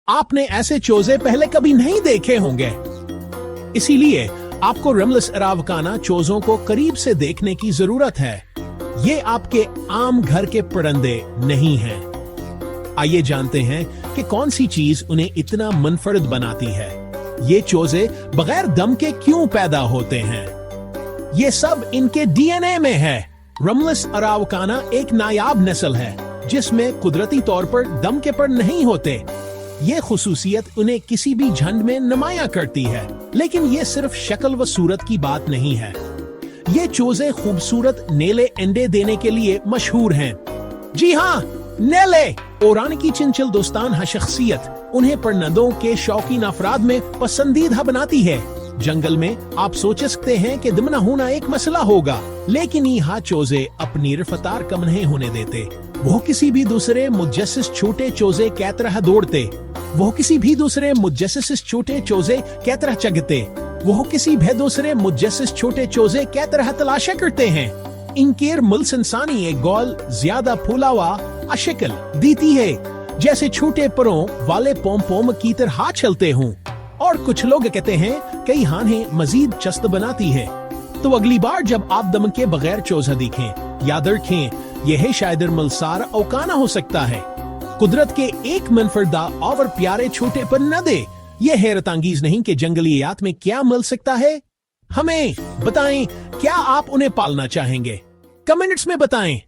आपने ऐसे चोजे पहले कभी नहीं देखे होंगे, इसीलिए आपको रमलस अरावकाना चोजों को करीब से देखने की जरूरत है। ये आपके आम घर के परिंदे नहीं हैं। आइए जानते हैं कि कौन सी चीज उन्हें इतना मुनफरिद बनाती है। ये चोजे बगैर दम के क्यों पैदा होते हैं? ये सब इनके डीएनए में है। रमलस अरावकाना एक नायाब नस्ल है जिसमें कुदरती तौर पर दम के पर नहीं होते। ये खुसूसियत उन्हें किसी भी झुंड में नुमाया करती है, लेकिन ये सिर्फ शक्ल व सूरत की बात नहीं है। ये चोजे खूबसूरत नेले अंडे देने के लिए मशहूर हैं। जी हाँ, नेले। ओरान की चिंचल दोस्तान शख्सियत उन्हें परिंदों के शौकीन अफराद में पसंदीदा बनाती है। जंगल में आप सोच सकते हैं कि दम न होना एक मसला होगा, लेकिन यहाँ चोजे अपनी रफ्तार कम नहीं होने देते। वो किसी भी दूसरे मुजस्सिस छोटे चोजे की तरह दौड़ते, वो किसी भी दूसरे मुजस्सिस छोटे चोजे की तरह चगते, वो किसी भी दूसरे मुजस्सिस छोटे चोजे की तरह तलाशा करते हैं। इनकेर मुल्स इंसानी एक गोल ज्यादा फूला हुआ शक्ल देती है, जैसे छोटे परों वाले पोम पोम की तरह चलते हों। और कुछ लोग कहते हैं कई हानें मजीद चस्त बनाती है। तो अगली बार जब आप दम के बगैर चोजा दिखें, याद रखें यह शायद मलसार औकाना हो सकता है। कुदरत के एक मुनफरदा और प्यारे छोटे परिंदे। यह हैरत अंगेज नहीं कि जंगलियात में क्या मिल सकता है। हमें बताएं, क्या आप उन्हें पालना चाहेंगे? कमेंट्स में बताएं।